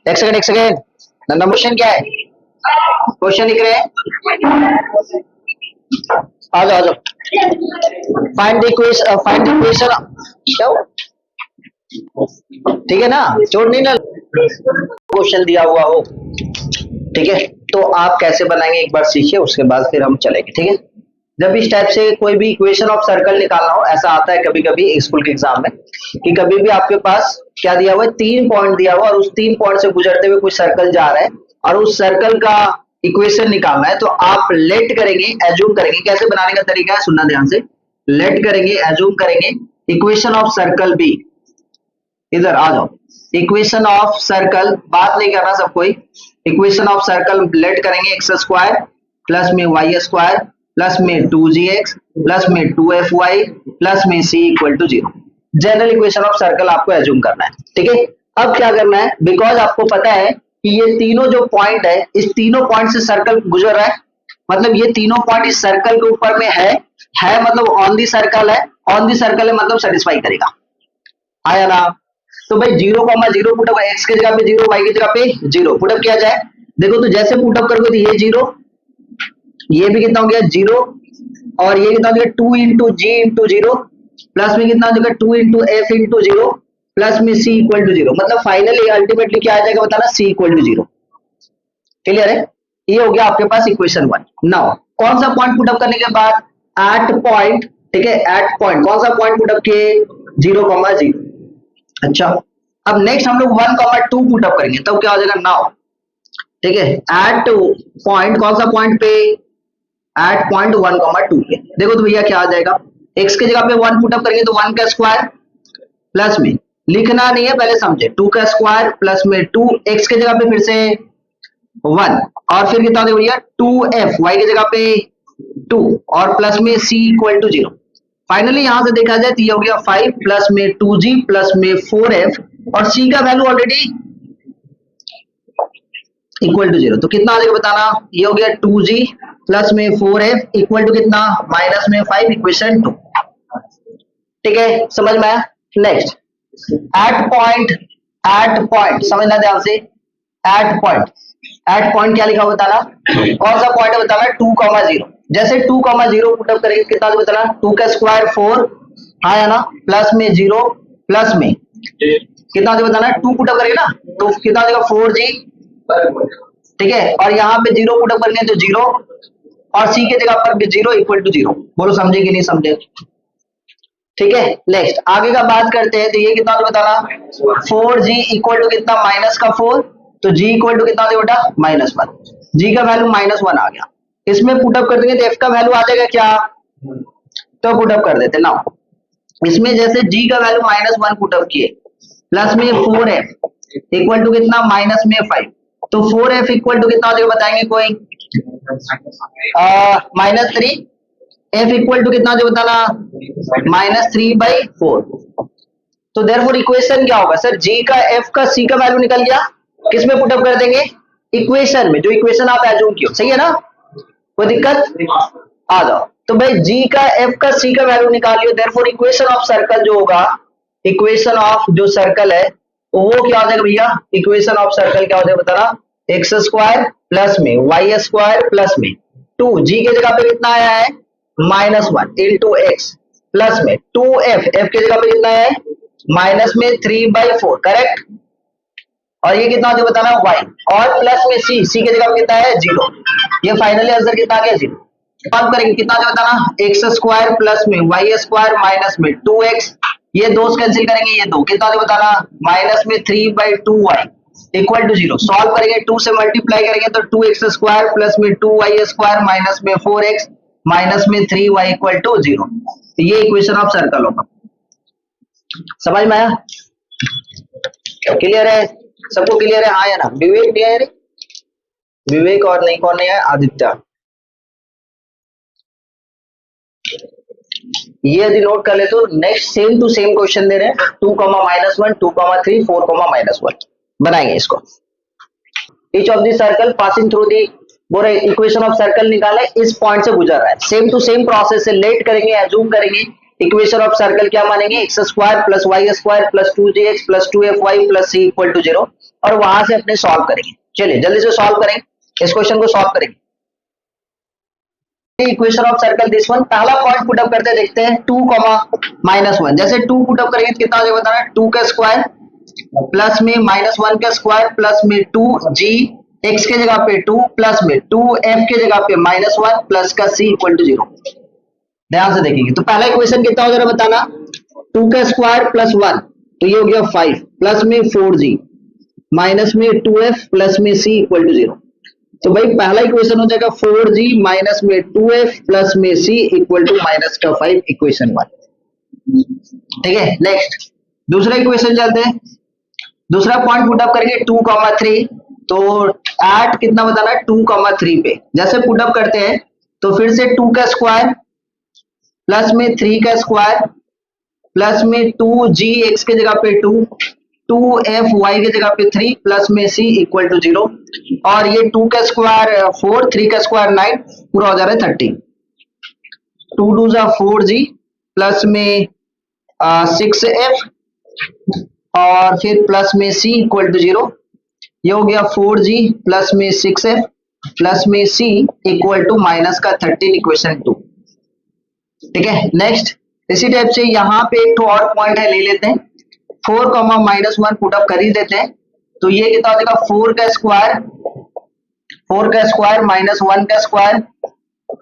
एक second Nanda question क्या है? क्वेश्चन लिख रहे हैं, आ जाओ आ जाओ। Find the equation, find the equation, क्या हुआ? ठीक है ना, चोट नहीं ना, क्वेश्चन दिया हुआ हो, ठीक है। तो आप कैसे बनाएंगे एक बार सीखिए, उसके बाद फिर हम चलेंगे, ठीक है। जब इस टाइप से कोई भी इक्वेशन ऑफ सर्कल निकालना हो, ऐसा आता है कभी कभी स्कूल के एग्जाम में कि कभी भी आपके पास क्या दिया हुआ है, 3 पॉइंट दिया हुआ और उस 3 पॉइंट से गुजरते हुए कोई सर्कल जा रहा है और उस सर्कल का इक्वेशन निकालना है, तो आप लेट करेंगे, एज्यूम करेंगे। कैसे बनाने का तरीका है सुनना ध्यान से। लेट करेंगे, एज्यूम करेंगे इक्वेशन ऑफ सर्कल बी, इधर आ जाओ। इक्वेशन ऑफ सर्कल, बात नहीं करना सब कोई। इक्वेशन ऑफ सर्कल लेट करेंगे एक्स स्क्वायर प्लस में वाई स्क्वायर प्लस में 2gx प्लस में 2fy प्लस में c equal to 0। General equation of circle आपको एज्यूम करना है, ठीक है। अब क्या करना है, बिकॉज आपको पता है कि ये तीनों जो पॉइंट है, इस तीनों पॉइंट से सर्कल गुजर रहा है, मतलब ये तीनों पॉइंट इस सर्कल के ऊपर में है मतलब ऑन दी सर्कल है, ऑन दी सर्कल है मतलब सेटिस्फाई करेगा, आया ना। तो भाई 0,0 पुटअप, एक्स की जगह पे 0, वाई की जगह पे 0 पुटअप किया जाए। देखो तो जैसे पुटअप करोगे तो ये 0, ये भी कितना हो गया 0, और ये कितना हो गया 2 इंटू जी इंटू 0 प्लस में कितना हो जाएगा 2 इंटू एफ इंटू 0 प्लस में सी इक्वल टू 0। मतलब फाइनली अल्टीमेटली क्या आ जाएगा बताना, सी इक्वल टू 0। क्लियर है? ये हो गया आपके पास इक्वेशन 1। नाउ कौन सा पॉइंट पुटअप करने के बाद, एट पॉइंट, ठीक है, एट पॉइंट कौन सा पॉइंट पुटअप किए 0,0। अच्छा, अब नेक्स्ट हम लोग 1,2 पुटअप करेंगे, तब क्या हो जाएगा नाउ, ठीक है, एट पॉइंट कौन सा पॉइंट पे, एट पॉइंट 1,2 पे। देखो तो भैया क्या आ जाएगा, x की जगह पे 1 पुटअप करेंगे तो 1 का स्क्वायर प्लस में, लिखना नहीं है पहले समझे, 2 का स्क्वायर प्लस में 2, x की जगह पे फिर से 1 और फिर कितना देखो भैया 2f, y की जगह पे 2 और प्लस में c इक्वल टू 0। फाइनली यहां से देखा जाए तो ये हो गया 5 प्लस में 2g प्लस में 4f और c का वैल्यू ऑलरेडी इक्वल टू 0। तो कितना आ जाएगा बताना, ये हो गया 2g प्लस में 4f इक्वल टू कितना, माइनस में 5, इक्वेशन 2। ठीक है, समझ में आया। नेक्स्ट एट पॉइंट समझना ध्यान से। एट पॉइंट क्या लिखा हुआ बताना, कौन सा पॉइंट है बताना, 2,0। जैसे 2,0 पुटअप करेंगे कितना बताना, 2 का स्क्वायर 4, हाँ है ना, प्लस में 0 प्लस में कितना बताना, 2 पुटअप करेंगे ना तो कितना देगा 4g, ठीक है, और यहाँ पे 0 पुटअप करेंगे तो 0 और c के जगह पर भी 0 इक्वल टू 0। बोलो समझे कि नहीं समझे? ठीक है, नेक्स्ट आगे का बात करते हैं। तो ये कितना बताना, 4g इक्वल टू कितना, माइनस का 4, तो g इक्वल टू कितना बेटा, -1। g का वैल्यू -1 आ गया। इसमें पुटअप कर देंगे तो f का वैल्यू आ जाएगा क्या, तो पुटअप कर देते ना। इसमें जैसे g का वैल्यू -1 पुटअप किए प्लस में 4f इक्वल टू कितना, माइनस में 5, तो 4f इक्वल टू कितना हो जाएगा बताएंगे कोई, -3, f इक्वल टू कितना जो बताना, -3/4। तो देयरफॉर इक्वेशन क्या होगा सर, g का f का c का वैल्यू निकल गया, किस में पुटअप कर देंगे, इक्वेशन में, जो इक्वेशन आप एज्यूम किए, सही है ना, कोई दिक्कत, आ जाओ। तो भाई g का f का c का वैल्यू निकालियो, देयरफॉर इक्वेशन ऑफ सर्कल जो होगा, इक्वेशन ऑफ जो सर्कल है वो क्या हो जाएगा भैया, इक्वेशन ऑफ सर्कल क्या हो जाएगा बताना, एक्स स्क्वायर प्लस में वाई स्क्वायर प्लस में 2, जी के जगह पे कितना आया है -1 इंटू एक्स प्लस में 2f, f के जगह पे कितना है माइनस में 3/4, करेक्ट, और ये कितना हो बताना y और प्लस में c, c के जगह पे कितना है 0। ये फाइनली आंसर कितना आ गया 0। अब करेंगे कितना हो बताना, एक्स स्क्वायर प्लस में वाई स्क्वायर माइनस में 2x, ये दो कैंसिल करेंगे, ये दो कितना हो बताना, माइनस में 3/2y इक्वल टू 0। सॉल्व करेंगे, 2 से मल्टीप्लाई करेंगे तो 2x स्क्वायर प्लस में 2y स्क्वायर माइनस में 4x माइनस में 3y इक्वल टू 0। तो ये इक्वेशन ऑफ सर्कल होगा। समझ में आया, क्लियर है, सबको क्लियर है, हाँ या ना। विवेक नहीं है, विवेक और नहीं, कौन नहीं है, आदित्य। ये यदि नोट कर ले तो next same to same question दे रहे हैं, 2,-1 2,3 4,-1 बनाएंगे इसको। Each of the circle passing through the, बोले इक्वेशन ऑफ सर्कल निकाले, इस पॉइंट से गुजर रहा है, सेम टू सेम प्रोसेस से लेट करेंगे, एज्यूम करेंगे, इक्वेशन ऑफ सर्कल क्या मानेंगे, x square plus y square plus 2gx plus 2fy plus c equal to 0। और वहां से अपने सॉल्व करेंगे। चलिए जल्दी से सॉल्व करें, इस क्वेश्चन को सॉल्व करेंगे। Equation of circle this one, पहला पॉइंट पुटअप करते देखते हैं 2, -1। जैसे 2 पुटअप करेंगे तो कितना हो जाएगा बताना, 2 का स्क्वायर प्लस में -1 का स्क्वायर प्लस में 2g x के जगह पे 2 प्लस में 2f के जगह पे -1 प्लस का c इक्वल टू 0। ध्यान से देखेंगे तो पहला इक्वेशन कितना हो जाएगा बताना, 2 का स्क्वायर प्लस 1 तो ये हो गया 5 प्लस में 4g माइनस में 2f प्लस में c इक्वल टू 0। तो भाई पहला इक्वेशन हो जाएगा 4g माइनस में 2f प्लस में c इक्वल टू माइनस का 5, इक्वेशन 1। ठीक है, नेक्स्ट दूसरा इक्वेशन चलते हैं। दूसरा पॉइंट पुटअप करेंगे 2, 3। तो एट कितना बताना है 2, 3 पे जैसे पुटअप करते हैं तो फिर से 2 का स्क्वायर प्लस में 3 का स्क्वायर प्लस में 2g x के जगह पे 2 2f y के जगह पे 3 प्लस में c इक्वल टू 0। और ये 2 का स्क्वायर 4, 3 का स्क्वायर 9, पूरा हो जा रहा है 13। 2 2 जा 4g प्लस में 6f और फिर प्लस में c इक्वल टू 0। ये हो गया 4g प्लस में 6f प्लस में c इक्वल टू माइनस का 13, इक्वेशन 2। ठीक है, नेक्स्ट इसी टाइप से यहाँ पे एक तो और पॉइंट है, ले लेते हैं 4, -1 पुटअप कर ही देते हैं। तो ये कितना हो जाएगा 4 का स्क्वायर -1 का स्क्वायर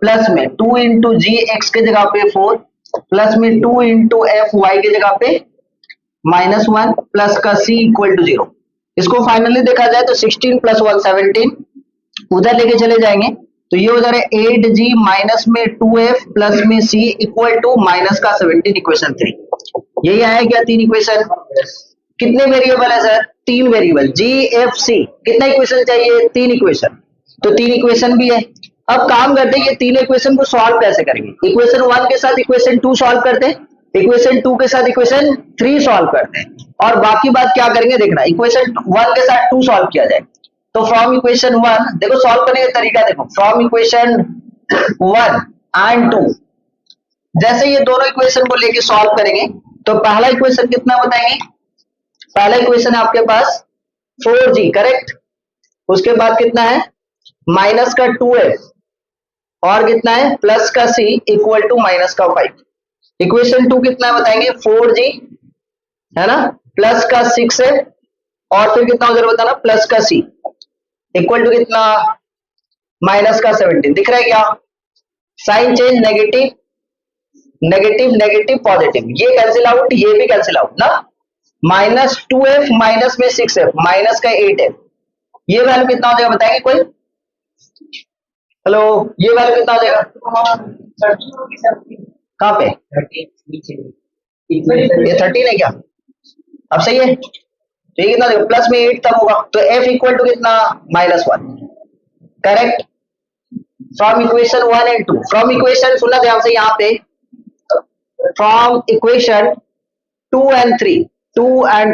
प्लस में 2 इंटू जी एक्स के जगह पे 4 प्लस में 2 इंटू एफ वाई के जगह पे -1 प्लस का c इक्वल टू 0। इसको फाइनली देखा जाए तो 16 प्लस 1 17, उधर लेके चले जाएंगे तो ये हो जा रहा है 8g माइनस में 2f प्लस में c इक्वल टू माइनस का 17, इक्वेशन 3। यही आया क्या 3 इक्वेशन। कितने वेरिएबल है sir, 3 variable g f c। कितना इक्वेशन चाहिए, 3 इक्वेशन, तो 3 इक्वेशन भी है। अब काम करते हैं ये 3 इक्वेशन को सॉल्व कैसे करेंगे। इक्वेशन 1 के साथ इक्वेशन 2 सॉल्व करते हैं, इक्वेशन 2 के साथ इक्वेशन 3 सॉल्व करते हैं, और बाकी बात क्या करेंगे देखना, इक्वेशन 1 के साथ 2 सॉल्व किया जाए। तो फ्रॉम इक्वेशन 1 देखो सॉल्व करने का तरीका देखो, फ्रॉम इक्वेशन 1 एंड 2 जैसे ये दोनों इक्वेशन को लेके सॉल्व करेंगे तो पहला इक्वेशन कितना बताएंगे, पहला इक्वेशन है आपके पास 4g करेक्ट, उसके बाद कितना है माइनस का 2f और कितना है प्लस का c इक्वल टू माइनस का 5। इक्वेशन 2 कितना है बताएंगे 4g है ना प्लस का 6f और फिर कितना उधर बताना प्लस का c इक्वल टू कितना माइनस का 17। दिख रहा है क्या, sign change negative negative negative positive, ये कैंसिल आउट ये भी कैंसिल आउट ना, -2f माइनस में 6f माइनस का 8f, ये वैल्यू कितना हो जाएगा बताएंगे कोई, हेलो ये वैल्यू कितना हो जाएगा कहाँ पे, ये 13 है क्या, अब सही है। तो ये कितना देगा प्लस में 8 तब होगा तो f इक्वल टू कितना -1 correct. From equation 1 and 2, from equation सुनना ध्यान से यहाँ पे, फ्रॉम इक्वेशन 2 एंड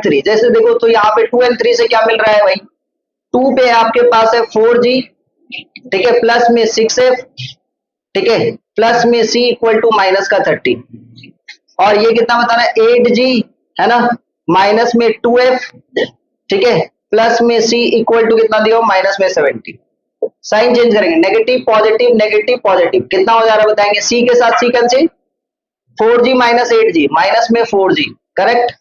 3 जैसे देखो तो यहाँ पे 2 एंड 3 से क्या मिल रहा है भाई, 2 पे आपके पास है 4g ठीक है प्लस में 6f ठीक है प्लस में c इक्वल टू माइनस का 13 और ये कितना बताना है 8g है ना माइनस में 2f ठीक है प्लस में c इक्वल टू कितना दिया माइनस में 17। साइन चेंज करेंगे नेगेटिव पॉजिटिव कितना हो जा रहा है बताएंगे, c के साथ c cancel 4g minus 8g minus में 4g करेक्ट,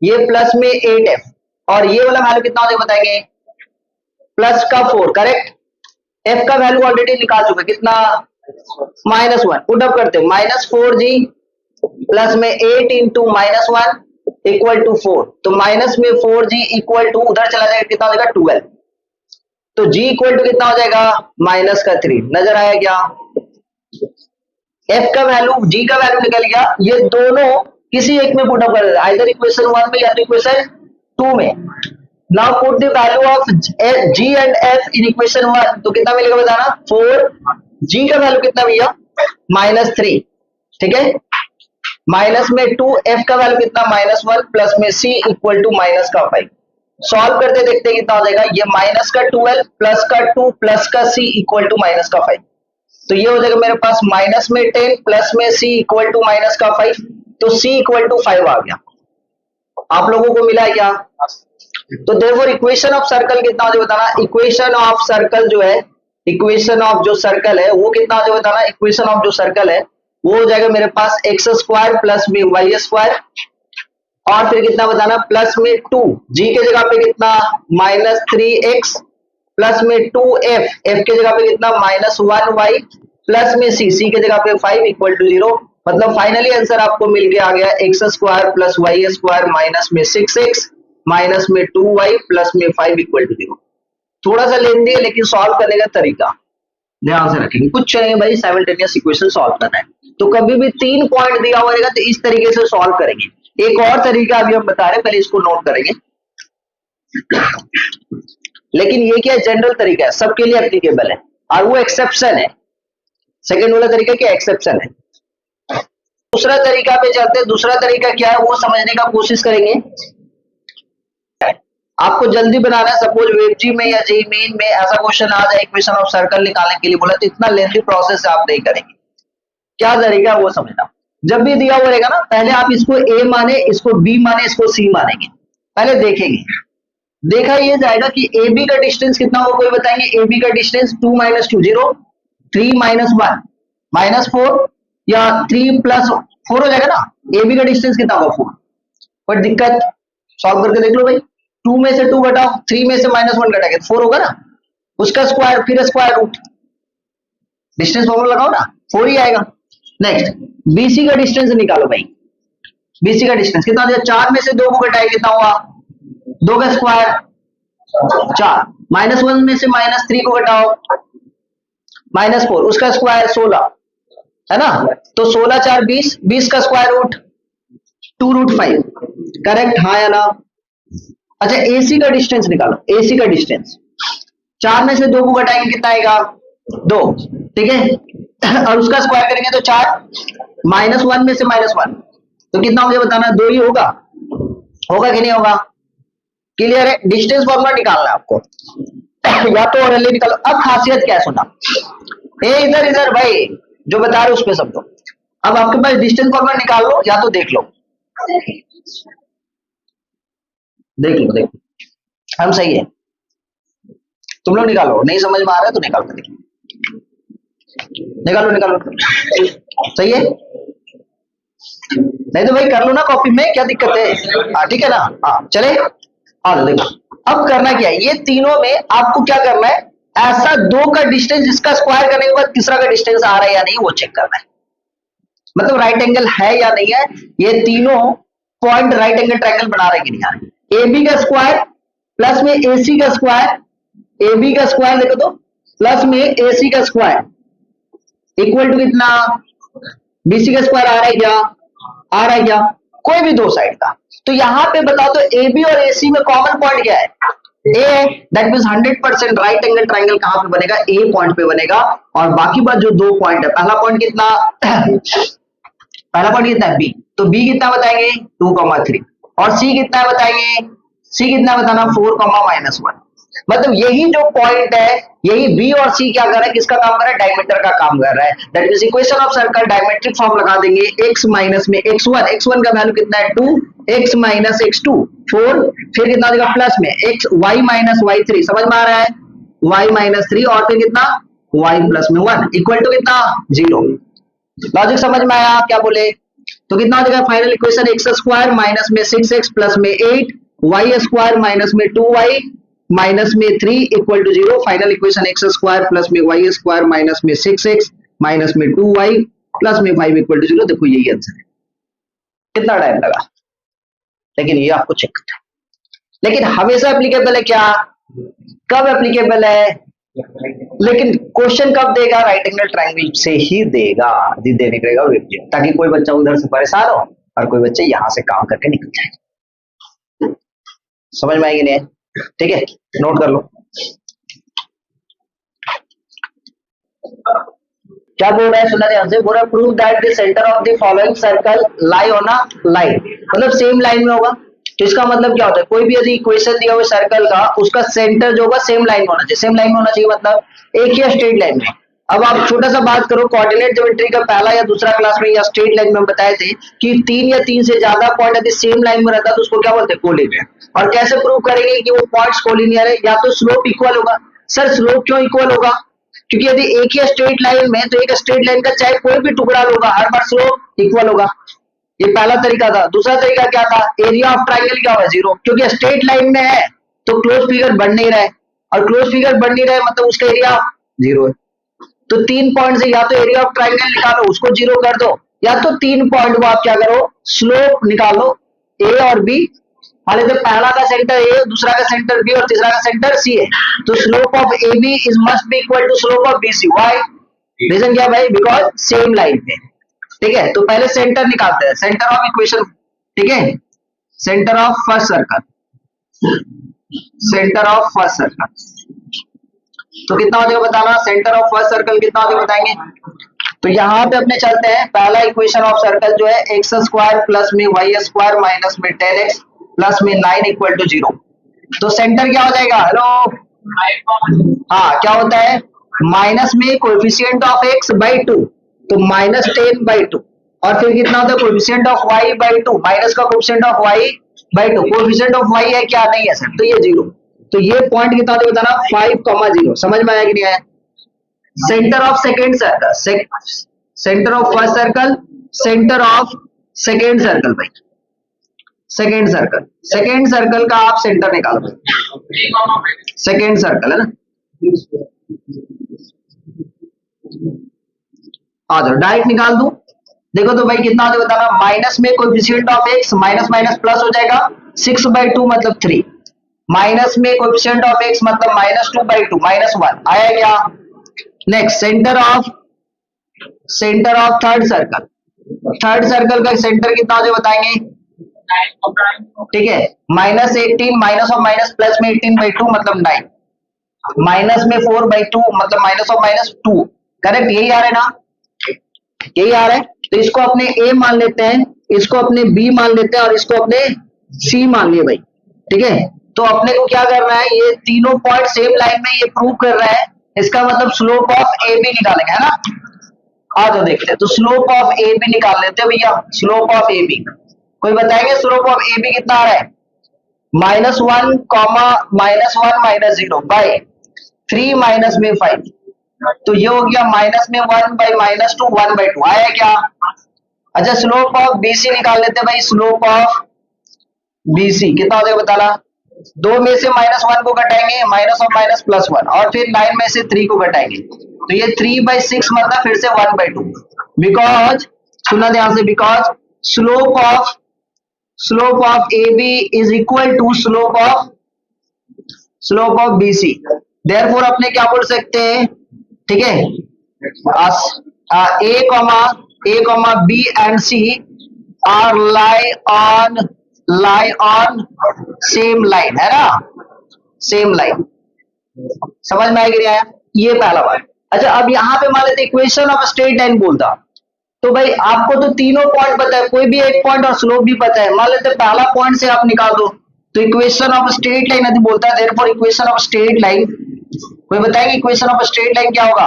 ये प्लस में 8f और ये वाला वैल्यू कितना हो जाएगा बताएंगे प्लस का 4 करेक्ट। f का वैल्यू ऑलरेडी निकाल चुके कितना -1, पुट अप करते -4g प्लस में 8 इंटू -1 इक्वल टू 4, तो माइनस में 4g इक्वल टू उधर चला जाएगा कितना हो जाएगा 12, तो g इक्वल टू कितना हो जाएगा माइनस का 3। नजर आया क्या, f का वैल्यू g का वैल्यू निकल गया, ये दोनों किसी एक में पुट अप कर देना, आइदर इक्वेशन 1 में या तो इक्वेशन 2 में। Now put the value of g and f in equation 1, तो कितना मिलेगा बताना 4, g का वैल्यू कितना भैया -3 ठीक है माइनस में 2, f का वैल्यू कितना -1 प्लस में c इक्वल टू माइनस का 5। सॉल्व करते देखते हैं कितना हो जाएगा, ये माइनस का 12 प्लस का 2 प्लस का c इक्वल टू माइनस का 5, तो ये हो जाएगा मेरे पास माइनस में 10 प्लस में c इक्वल टू माइनस का 5, तो c इक्वल टू 5 आ गया। आप लोगों को मिला है क्या, तो देयरफॉर इक्वेशन ऑफ सर्कल कितना हो जाए बताना, इक्वेशन ऑफ सर्कल जो है, इक्वेशन ऑफ जो सर्कल है वो कितना हो जाए बताना, इक्वेशन ऑफ जो सर्कल है वो हो जाएगा मेरे पास एक्स स्क्वायर प्लस में वाई स्क्वायर, और फिर कितना बताना प्लस में 2 जी के जगह पे कितना माइनस 3x प्लस में 2f, f के जगह पे कितना माइनस 1y प्लस में c के जगह पे 5 इक्वल टू 0। मतलब फाइनली आंसर आपको मिल के आ गया x square plus y square minus में 6x माइनस में 2y प्लस में 5 इक्वल टू 0। थोड़ा सा लेंदी है लेकिन सॉल्व करने का तरीका ध्यान से रखेंगे, कुछ चाहिए भाई साइमल्टेनियस इक्वेशन सॉल्व करना है तो कभी भी 3 पॉइंट दिया हुआ रहेगा तो इस तरीके से सॉल्व करेंगे। एक और तरीका अभी हम बता रहे हैं, पहले इसको नोट करेंगे। लेकिन ये क्या जनरल तरीका है, सबके लिए एप्लीकेबल है, और वो एक्सेप्शन है। सेकंड वाला तरीका क्या एक्सेप्शन है। दूसरा तरीका पे चलते हैं, दूसरा तरीका क्या है वो समझने का कोशिश करेंगे। आपको जल्दी बनाना है, सपोज वेबजी में या जेईई मेन में ऐसा क्वेश्चन आ जाए इक्वेशन ऑफ सर्कल निकालने के लिए बोला तो इतना लेंथी प्रोसेस आप नहीं करेंगे। क्या तरीका वो समझना, जब भी दिया हुआ रहेगा ना पहले आप इसको ए माने, इसको बी माने, इसको सी मानेंगे, पहले देखेंगे। देखा ये जाएगा कि ए बी का डिस्टेंस कितना होगा, कोई बताएंगे ए बी का डिस्टेंस 2 माइनस 2 0, 3 माइनस 1 माइनस 4 या 3 प्लस 4 हो जाएगा ना। ए बी का डिस्टेंस कितना होगा 4, पर दिक्कत सॉल्व करके देख लो भाई। 2 में से 2 घटाओ, 3 में से माइनस 1 घटाएंगे 4 होगा ना, उसका स्क्वायर फिर स्क्वायर रूट, डिस्टेंस फॉर्मूला लगाओ ना 4 ही आएगा। नेक्स्ट बीसी का डिस्टेंस निकालो भाई, बीसी का डिस्टेंस कितना हो जाएगा, 4 में से 2 को घटाएंगे कितना हुआ 2 का स्क्वायर 4, माइनस 1 में से माइनस 3 को घटाओ माइनस 4, उसका स्क्वायर 16 है ना, तो 16 4 20, 20 का स्क्वायर रूट 2 रूट 5, करेक्ट हाँ या ना। अच्छा एसी का डिस्टेंस निकालो, एसी का डिस्टेंस 4 में से 2 को घटाएंगे कितना आएगा 2, ठीक है, और उसका स्क्वायर करेंगे तो 4, माइनस 1 में से माइनस 1 तो कितना मुझे बताना 2 ही होगा, होगा कि नहीं होगा, क्लियर है। डिस्टेंस फॉर्मूला निकालना है आपको या तो ओरली निकालो। अब खासियत क्या है सुना, ए इधर इधर भाई जो बता रहे उस पे सब दो। अब आपके पास डिस्टेंस फॉर्मूला निकाल लो या तो देख लो, देख लो हम सही है, तुम लोग निकालो, नहीं समझ में आ रहा है तो निकाल कर देखो, निकालो सही है, नहीं तो भाई कर लो ना कॉपी में, क्या दिक्कत है, हाँ ठीक है ना। हाँ चले और देखो अब करना क्या है, ये तीनों में आपको क्या करना है, ऐसा 2 का डिस्टेंस जिसका स्क्वायर करने के बाद तीसरा का डिस्टेंस आ रहा है या नहीं वो चेक करना है, मतलब राइट एंगल है या नहीं है, ये तीनों पॉइंट राइट एंगल ट्रायंगल बना रहे कि नहीं आ रहे। ए बी का स्क्वायर प्लस में ए सी का स्क्वायर, ए बी का स्क्वायर देखो तो प्लस में ए सी का स्क्वायर इक्वल टू कितना, बीसी का स्क्वायर आ रहा है क्या, आ रहा है क्या, कोई भी 2 साइड का। तो यहां पे बताओ तो ए बी और ए सी में कॉमन पॉइंट क्या है, A, that means 100% right angle triangle कहां पे बनेगा, ए पॉइंट पे बनेगा, और बाकी बात जो 2 पॉइंट है, पहला पॉइंट कितना पहला पॉइंट कितना है बी, तो बी कितना बताएंगे 2,3, और सी कितना बताएंगे, सी कितना बताना 4,-1। मतलब यही जो पॉइंट है, यही बी और सी क्या कर रहा है, किसका काम कर रहा है, डायमीटर का काम कर रहा है। That means equation of circle diametric form लगा देंगे, x माइनस में x1, x1 का वैल्यू कितना है 2, x माइनस x2 4, फिर कितना हो जाएगा प्लस में x y माइनस y3, समझ में आ रहा है, y माइनस 3, और फिर कितना y प्लस में 1 इक्वल टू कितना 0। लॉजिक समझ में आया क्या बोले, तो कितना हो जाएगा final equation x square minus में 6x प्लस में 8, वाई स्क्वायर माइनस में 2y माइनस में 3 equal to 0। Final equation x square plus में वाई स्क्वायर माइनस में 6x माइनस में 2y प्लस में 5 इक्वल टू 0। देखो यही आंसर है, कितना टाइम लगा, लेकिन ये आपको चेक करना है। लेकिन हमेशा एप्लीकेबल है क्या, कब एप्लीकेबल है, लेकिन क्वेश्चन कब देगा, राइट एंगल ट्रायंगल से ही देगा, देने करेगा ताकि कोई बच्चा उधर से परेशान हो और कोई बच्चे यहां से काम करके निकल जाए। समझ में आएगी नहीं, ठीक है, नोट कर लो। क्या बोल रहा है, सुना ध्यान से, बोल रहा है prove that the centre of the following circle lie on a line, मतलब सेम लाइन में होगा। तो इसका मतलब क्या होता है, कोई भी यदि इक्वेशन दिया हुआ सर्कल का, उसका सेंटर जो होगा सेम लाइन में होना चाहिए, सेम लाइन में होना चाहिए, मतलब एक ही स्ट्रेट लाइन में। अब आप छोटा सा बात करो, कोऑर्डिनेट ज्योमेट्री का पहला या दूसरा क्लास में या स्ट्रेट लाइन में बताए थे कि 3 या 3 से ज्यादा पॉइंट यदि सेम लाइन में रहता है तो उसको क्या बोलते हैं, कोलिनियर। और कैसे प्रूव करेंगे कि वो पॉइंट्स कोलिनियर है? या तो स्लोप इक्वल होगा। सर स्लोप क्यों इक्वल होगा? क्योंकि यदि एक ही स्ट्रेट लाइन में, तो एक स्ट्रेट लाइन का चाहे कोई भी टुकड़ा होगा, हर बार स्लोप इक्वल होगा। ये पहला तरीका था। दूसरा तरीका क्या था? एरिया ऑफ ट्राइंगल क्या होगा? जीरो, क्योंकि स्ट्रेट लाइन में है तो क्लोज फिगर बढ़ नहीं रहा है, और क्लोज फिगर बढ़ नहीं रहा है मतलब उसका एरिया जीरो है। तो 3 पॉइंट से या तो एरिया ऑफ ट्राइंगल निकालो, उसको जीरो कर दो, या तो 3 पॉइंट को आप क्या करो, स्लोप निकालो ए और बी। मान लेते पहला का सेंटर ए, दूसरा का सेंटर बी और तीसरा का सेंटर सी है, तो slope of A B is must be equal to slope of B C. Why? Reason क्या भाई? बिकॉज सेम लाइन पे। ठीक है, तो पहले सेंटर निकालते हैं, सेंटर ऑफ इक्वेशन। ठीक है, centre of first circle, centre of first circle तो कितना हो जाएगा बताना? सेंटर ऑफ फर्स्ट सर्कल कितना हो जाएगा बताएंगे? तो यहाँ पे अपने चलते हैं, पहला इक्वेशन ऑफ सर्कल जो है एक्स स्क्वायर प्लस में वाई स्क्वायर माइनस में 10x प्लस में 9 इक्वल टू 0। तो सेंटर क्या हो जाएगा? हेलो, हाँ क्या होता है? माइनस में कोएफिशिएंट ऑफ x बाई 2, तो माइनस 10 बाई 2, और फिर कितना होता है? Coefficient of y by 2, minus का coefficient of y by 2। Coefficient of y है क्या? नहीं है सर, तो ये 0। तो ये पॉइंट कितना होता है बताना? 5,0। समझ में आया कि नहीं आया? Centre of second circle, centre of first circle, centre of second circle भाई, सेकेंड सर्कल, सेकेंड सर्कल का आप सेंटर निकालो। सेकेंड सर्कल है ना, आ जाओ डायरेक्ट निकाल दूं। देखो तो भाई कितना होता है बताना? माइनस में coefficient of x, minus minus plus हो जाएगा, 6 बाई 2 मतलब 3, माइनस में कोएफिशिएंट ऑफ x मतलब माइनस 2 बाई 2 माइनस 1 आया क्या? Next centre of third circle, third circle का सेंटर कितना हो जाए बताएंगे? ठीक है, minus 18 minus of minus plus में 18 बाई 2 मतलब 9, माइनस में 4 बाई 2 मतलब माइनस ऑफ माइनस 2। करेक्ट, यही आ रहा है ना? यही आ रहा है। तो इसको अपने a मान लेते हैं, इसको अपने b मान लेते हैं, और इसको अपने c मान लिए भाई। ठीक है, तो अपने को क्या करना है? ये तीनों पॉइंट सेम लाइन में ये प्रूव कर रहा है, इसका मतलब स्लोप ऑफ ए बी निकालेंगे, है ना? आ जाओ देखते हैं, तो स्लोप ऑफ ए बी निकाल लेते हैं भैया। स्लोप ऑफ ए बी कोई बताएंगे? स्लोप ऑफ ए बी कितना आ रहा है? -1 कॉमा -1 माइनस 0 बाई 3 माइनस में 5, तो ये हो गया माइनस में 1 बाई माइनस 2 1 बाई 2 आया क्या? अच्छा, स्लोप ऑफ बीसी निकाल लेते हैं भाई। स्लोप ऑफ बीसी कितना हो जाएगा बताना? 2 में से -1 को घटाएंगे, माइनस ऑफ माइनस प्लस 1, और फिर 9 में से 3 को घटाएंगे, तो ये 3 बाई 6 मतलब फिर से 1 बाई 2। बिकॉज, सुनना ध्यान से, because slope of A B is equal to slope of B C. Therefore अपने क्या बोल सकते हैं? ठीक है, A comma B and C are lie on same line, है ना? Same line. समझ में आया कि नहीं आया? ये पहला बात। अच्छा, अब यहाँ पे मान लेते इक्वेशन ऑफ स्ट्रेट लाइन बोलता, तो भाई आपको तो तीनों पॉइंट पता है, कोई भी एक पॉइंट और स्लोप भी पता है। मान लेते पहला पॉइंट से आप निकाल दो, तो इक्वेशन ऑफ स्ट्रेट लाइन यदि बोलता है, therefore equation of straight line, कोई बताएगा इक्वेशन ऑफ स्ट्रेट लाइन क्या होगा?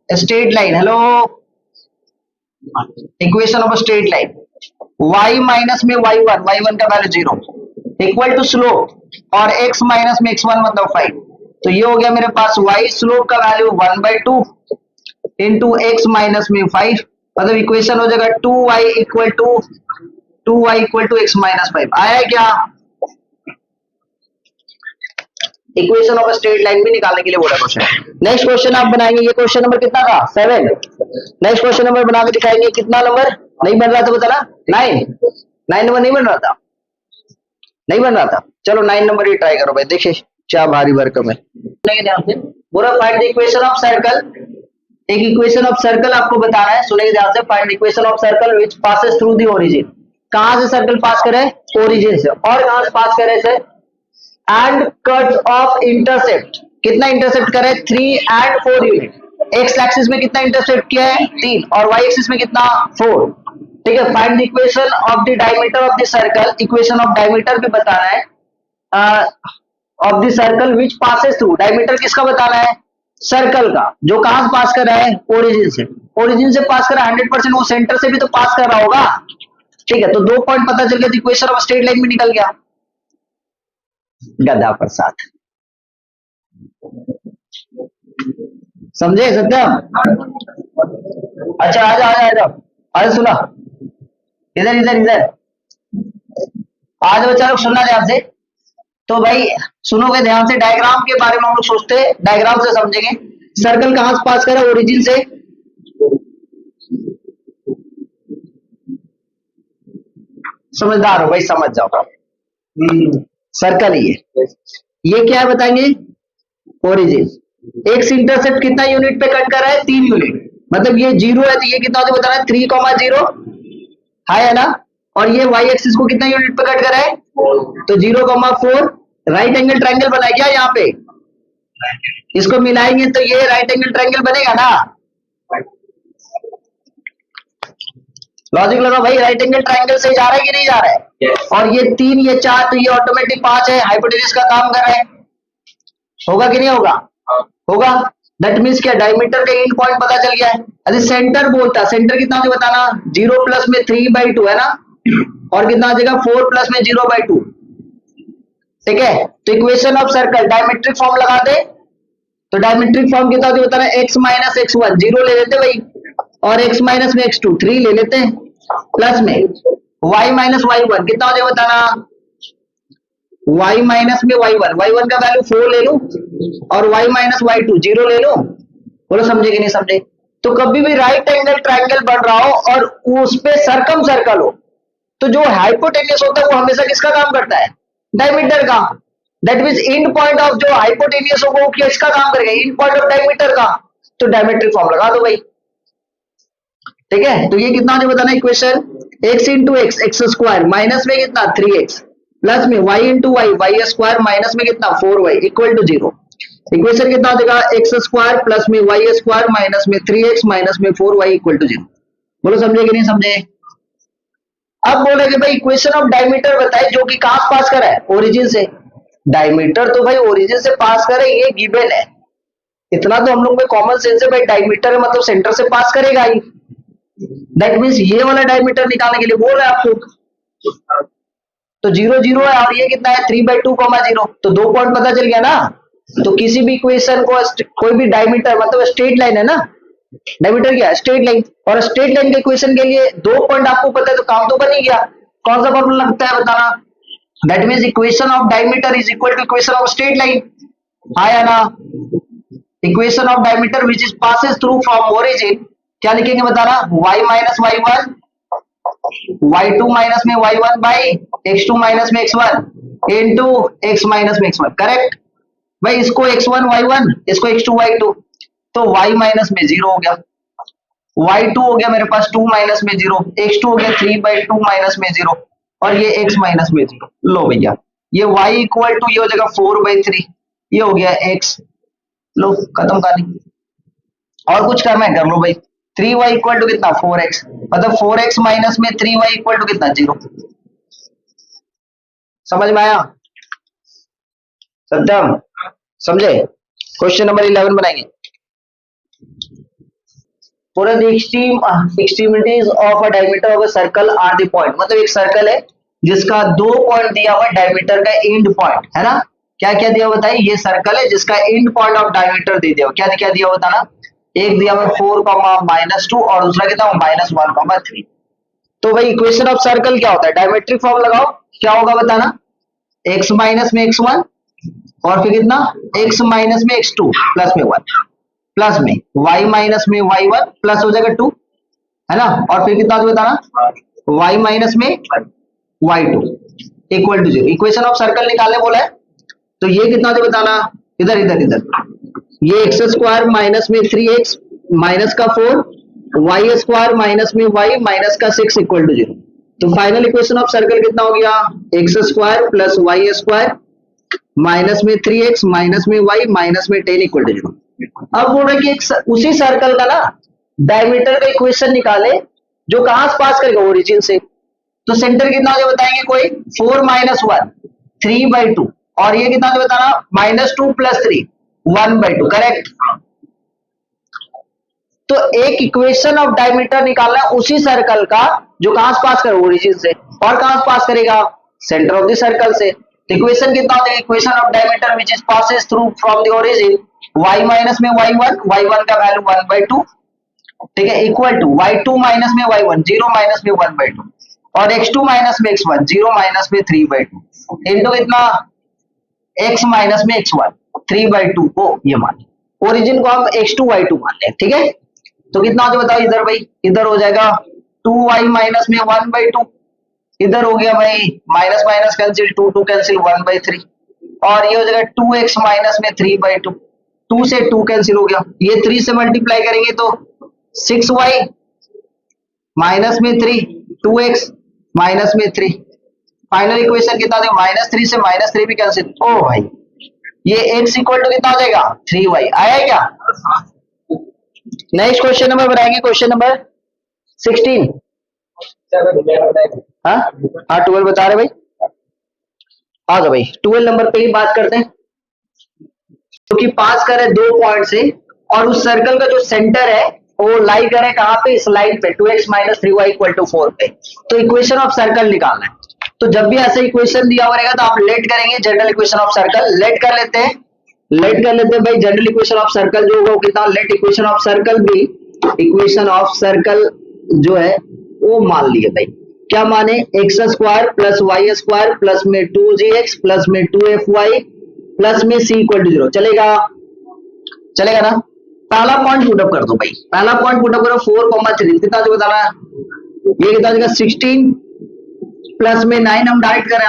Straight line, hello, equation of straight line y minus में y1 का वैल्यू 0 इक्वल टू स्लोप और x माइनस में x1 मतलब 5। तो ये हो गया मेरे पास y, स्लोप का value 1 by 2 into x minus में 5, मतलब इक्वेशन हो जाएगा 2y equal to x minus 5। आया क्या? इक्वेशन ऑफ स्ट्रेट लाइन भी निकालने के लिए बोला क्वेश्चन। नेक्स्ट क्वेश्चन आप बनाएंगे, ये क्वेश्चन नंबर कितना था? 7। नेक्स्ट क्वेश्चन नंबर बना के दिखाएंगे, कितना नंबर नहीं बन रहा था बताना? 9 नंबर नहीं बन रहा था, नहीं बन रहा था। चलो 9 नंबर ही ट्राई करो भाई, देखिए क्या भारी भरकम है। ध्यान से पूरा find the equation of circle, एक इक्वेशन ऑफ सर्कल आपको बताना है, सुनेंगे ध्यान से। Find the equation of circle which passes through the origin, कहां से सर्कल पास करे? ओरिजिन से। और कहां से पास करे? से एंड कट्स ऑफ इंटरसेप्ट, कितना इंटरसेप्ट करे? 3 एंड 4 यूनिट। एक्स एक्सिस में कितना इंटरसेप्ट किया है? 3, और वाई एक्सिस में कितना? 4। ठीक है, find the equation of the diameter of the circle, equation of diameter भी बताना है of the circle which passes through, diameter किसका बताना है? सर्कल का, जो कहां से पास कर रहा है? ओरिजिन से। ओरिजिन से पास कर रहा है 100%, वो सेंटर से भी तो पास कर रहा होगा। ठीक है, तो 2 पॉइंट पता चल गया, इक्वेशन ऑफ स्ट्रेट लाइन भी निकल गया। गधा प्रसाद। समझे सत्यम? अच्छा आ जाओ आ जाओ आ जाओ। अरे सुनो, इधर इधर इधर आज बच्चा लोग सुनना ध्यान से। तो भाई सुनोगे ध्यान से, डायग्राम के बारे में हम लोग सोचते हैं, डायग्राम से समझेंगे। सर्कल कहां से पास करा? ओरिजिन से। समझदार हो भाई, समझ जाओ। सर्कल ही है। ये क्या है बताएंगे? ओरिजिन। एक इंटरसेप्ट कितना यूनिट पे कट कर रहा है? 3 यूनिट। मतलब ये 0 है तो ये कितना होता है बताना है? 3,0 है ना। और ये वाई एक्सिस को कितना यूनिट पे कट कर रहा है? तो 0,4। राइट एंगल ट्रायंगल बना क्या यहाँ पे? इसको मिलाएंगे तो ये राइट एंगल ट्रायंगल बनेगा ना। लॉजिक लगा भाई, राइट एंगल ट्रायंगल से जा रहा है कि नहीं जा रहा है? और ये 3 ये 4 तो ये ऑटोमेटिक 5 है, हाइपोटेन्यूज का काम कर रहा है। होगा कि नहीं होगा? होगा। दैट मीन्स क्या? डायमीटर का एंड पॉइंट पता चल गया है। अरे सेंटर बोलता, सेंटर कितना हो बताना? 0 प्लस में 3/2 है ना, और कितना आ जाएगा? 4 प्लस में 0/2। ठीक है, तो equation of circle diametric form लगा दे। तो डायमेट्रिक फॉर्म कितना होता है बताना? x माइनस x1 0 ले लेते भाई, और x माइनस में x2 3 ले लेते हैं, प्लस में y माइनस y1 कितना हो जाएगा बताना? y माइनस में y1, y1 का वैल्यू 4 ले लूं, और y माइनस y2 0 ले लूं। बोलो समझे कि नहीं समझे? तो कभी भी राइट एंगल ट्रायंगल बन रहा हो और उस पे सर्कम सर्कल हो, तो जो हाइपोटेन्यूस होता है वो हमेशा किसका काम करता है? डायमीटर का। That means and point of जो हाइपोटेन्यूस होगा वो किसका काम करेगा? एंड पॉइंट ऑफ डायमीटर का। तो डायमेट्रिक फॉर्म लगा दो भाई। ठीक है, तो ये कितना मुझे बताना equation? x into x x square minus में कितना? 3x प्लस में y into y y square minus में कितना? 4y equal to 0। इक्वेशन कितना हो जाएगा? एक्स स्क्वायर प्लस में वाई स्क्वायर माइनस में 3x माइनस में 4y इक्वल टू 0। बोलो समझे कि नहीं समझे? अब बोलेगे भाई इक्वेशन ऑफ डायमीटर बताए जो कि कहां पास कर रहा है? ओरिजिन से। डायमीटर तो भाई ओरिजिन से पास करे, ये गिवन है। इतना तो हम लोग में कॉमन सेंस है भाई, डायमीटर मतलब सेंटर से पास करेगा ही। दैट मींस ये वाला डायमीटर निकालने के लिए बोल रहा है आपको। तो 0 0 है, और ये कितना है? 3/2, 0। तो 2 पॉइंट पता चल गया ना। तो किसी भी इक्वेशन को कोई भी डायमीटर मतलब स्ट्रेट लाइन है ना, डायमीटर क्या है? Straight line. और स्ट्रेट लाइन के इक्वेशन के लिए 2 पॉइंट आपको पता है तो काम तो बन ही गया। कौन सा फॉर्मूला लगता है बताना? That means equation of diameter is equal to equation of straight line. हाँ या ना? Equation of diameter which is passes through from origin, क्या लिखेंगे बताना? y minus y1 y2 minus में y1 बाई x2 माइनस में x1 इनटू x माइनस में x1। Correct भाई, इसको x1 y1 इसको x2 y2, तो y माइनस में 0 हो गया, y2 हो गया मेरे पास 2 माइनस में 0, x2 हो गया 3/2 माइनस में 0, और ये x माइनस में 0। लो भैया, ये y इक्वल टू ये हो जाएगा 4/3, ये हो गया x। लो खत्म कहानी। और कुछ करना है कर लो भाई। 3y इक्वल टू कितना? 4x, मतलब 4x माइनस में 3y इक्वल टू कितना? 0। समझ में आया सत्यम? समझे? क्वेश्चन नंबर 11 बनाएंगे। पूरा the extremities of a diameter of a circle are the point, मतलब एक सर्कल है जिसका 2 पॉइंट दिया हुआ डायमीटर का एंड पॉइंट है ना। क्या क्या दिया हुआ बताइए? ये सर्कल है जिसका एंड पॉइंट ऑफ डायमीटर दे दिया हुआ। क्या क्या दिया हुआ बताना? एक दिया हुआ 4,-2 और दूसरा कितना? -1,3। तो भाई इक्वेशन ऑफ सर्कल क्या होता है? डायमेट्रिक फॉर्म लगाओ, क्या होगा बताना? x माइनस में x1 और फिर कितना? x माइनस में x2 प्लस में 1 प्लस में y माइनस में y1 प्लस हो जाएगा 2 है ना, और फिर कितना बताना? y माइनस में y2 equal to 0। Equation of circle निकालने बोला है, तो ये कितना हो बताना? इधर इधर इधर ये एक्स स्क्वायर माइनस में 3x माइनस का 4 वाई स्क्वायर माइनस में y माइनस का 6 इक्वल टू 0। तो फाइनल इक्वेशन ऑफ सर्कल कितना हो गया? X square plus y square minus में 3x माइनस में y माइनस में 10 इक्वल टू 0। अब बोल रहे कि उसी सर्कल का ना डायमीटर का इक्वेशन निकाले जो कहां से पास करेगा? ओरिजिन से। तो सेंटर कितना हो बताएंगे? कोई 4 - 1 3/2, और ये कितना बताना? -2 + 3 1/2। करेक्ट। तो एक इक्वेशन ऑफ डायमीटर निकालना है उसी सर्कल का जो कहां से पास करे? ओरिजिन से। और कहां से पास करेगा? सेंटर ऑफ द सर्कल से। इक्वेशन कितना हो जाएगा, equation of diameter which is passes through from the origin y minus में y1 का वैल्यू 1/2, ठीक है, इक्वल टू y2 माइनस में y1 0 माइनस में 1/2 और x2 माइनस में x1 0 माइनस में 3/2 इनटू कितना x माइनस में x1 3/2 को ये मान ओरिजिन को हम x2 y2 मान लें, ठीक है। तो कितना हो जाए बताओ इधर भाई, इधर हो जाएगा 2y माइनस में 1/2, इधर हो गया भाई माइनस माइनस कैंसिल 2 कैंसिल 1/3 और ये हो जाएगा 2x माइनस में 3/2, 2 से 2 कैंसिल हो गया, ये 3 से मल्टीप्लाई करेंगे तो 6y माइनस में 3 2x माइनस में 3, फाइनल इक्वेशन कितना देगा -3 से -3 भी कैंसिल, ओ भाई ये x इक्वल टू कितना हो जाएगा 3y आया है क्या। नेक्स्ट क्वेश्चन नंबर बनाएंगे, क्वेश्चन नंबर 16। हाँ 12 बता रहे भाई, आ जाओ भाई 12 नंबर पे ही बात करते हैं। क्योंकि पास करे 2 पॉइंट से और उस सर्कल का जो सेंटर है वो लाई करे कहां पे, इस लाइन पे 2x minus 3y equal to 4 पे। तो इक्वेशन ऑफ सर्कल निकालना है, तो जब भी ऐसे इक्वेशन दिया हुआ रहेगा तो आप लेट करेंगे general equation of circle, let कर लेते हैं भाई। जनरल इक्वेशन ऑफ सर्कल जो होगा वो कितना, लेट इक्वेशन ऑफ सर्कल भी, इक्वेशन ऑफ सर्कल जो है वो मान लिए भाई, क्या माने x square plus y square plus में 2gx प्लस में 2fy प्लस में c इक्वल टू 0, चलेगा ना। पहला पॉइंट पुटअप कर दो भाई, पहला पॉइंट पुटअप करो 4,3 कितना जो बताना है, ये कितना हो जाएगा 16 प्लस में 9 हम डायरेक्ट करें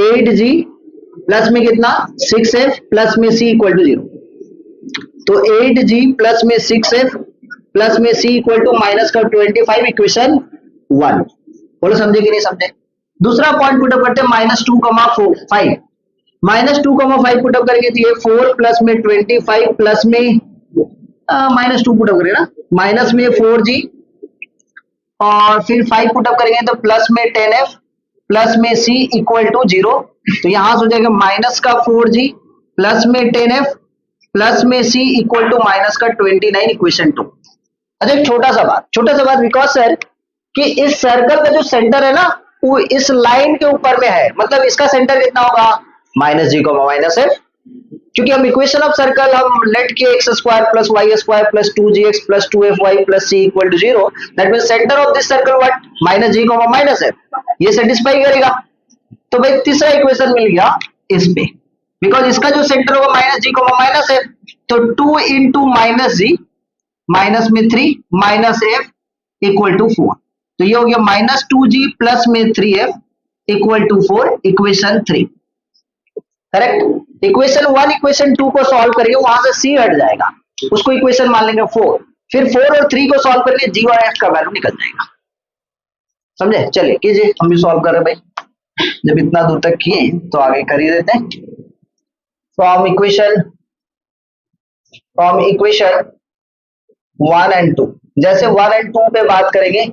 8g प्लस में कितना 6f प्लस में c इक्वल टू 0, तो 8g प्लस में 6f प्लस में c इक्वल टू माइनस का 25 इक्वेशन 1। बोलो समझे कि नहीं समझे। दूसरा पॉइंट पुटअप करते हैं -2,5 -2,5 पुटअप करके दिए 4 प्लस में 25 प्लस में -2 पुटअप करेंगे ना, माइनस में 4g और फिर 5 पुटअप करेंगे तो प्लस में 10f प्लस में c इक्वल टू 0, तो यहां से हो जाएगा माइनस का 4g प्लस में 10f प्लस में c इक्वल टू माइनस का 29 इक्वेशन 2। अच्छा एक छोटा सा बात बिकॉज सर कि इस सर्कल का जो सेंटर है ना वो इस लाइन के ऊपर में है, मतलब इसका सेंटर कितना होगा -g, -f, क्योंकि हम इक्वेशन ऑफ सर्कल हम लेट के x square plus y square plus 2gx plus 2fy plus c equal to 0, that means centre of this circle what -g, -f, ये सेटिस्फाई करेगा। तो भाई तीसरा इक्वेशन मिल गया इस पे, बिकॉज इसका जो सेंटर होगा -g, -f, तो 2 इंटू -g माइनस में 3 माइनस f इक्वल टू 4, तो ये हो गया -2g प्लस में 3f equal to 4 equation 3, correct. Equation 1 equation 2 को सॉल्व करेंगे वहां से c हट जाएगा, उसको इक्वेशन मान लेंगे 4, फिर 4 और 3 को सॉल्व करेंगे g और f का वैल्यू निकल जाएगा, समझे। चलिए कीजिए, हम भी सॉल्व कर रहे हैं भाई, जब इतना दूर तक किए तो आगे कर ही देते हैं। फ्रॉम इक्वेशन 1 एंड 2, जैसे 1 एंड 2 पे बात करेंगे,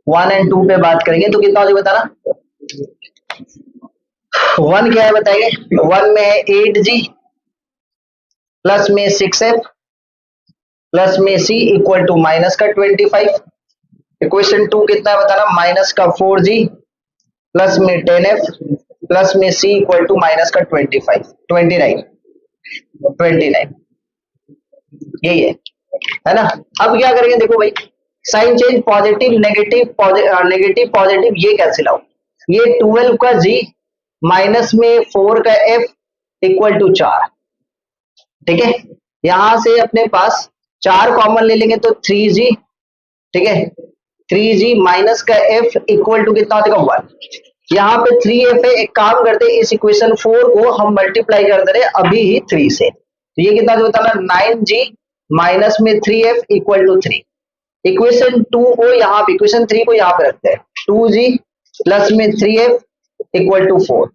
1 एंड 2 पे बात करेंगे तो कितना हो जाए बताना। 1 क्या है बताइए, 1 में है 8g प्लस में 6f प्लस में c इक्वल टू माइनस का 25, इक्वेशन 2 कितना है बताना, माइनस का 4g प्लस में 10f प्लस में c इक्वल टू माइनस का 29 यही है ना। अब क्या करेंगे देखो भाई, sign change positive negative positive ये कैंसिल आउट, ये 12 का g माइनस में 4 का f इक्वल टू 4, ठीक है। यहां से अपने पास 4 कॉमन ले लेंगे तो 3g, ठीक है, 3g माइनस का f इक्वल टू कितना हो जाएगा 1, यहाँ पे 3f है, एक काम करते हैं इस इक्वेशन 4 को हम मल्टीप्लाई कर दे रहे अभी ही 3 से, तो ये कितना बताना 9g माइनस में 3f इक्वल टू 3, इक्वेशन 2 को यहाँ पे, इक्वेशन 3 को यहाँ पे रखते हैं 2g प्लस में 3f इक्वल टू 4,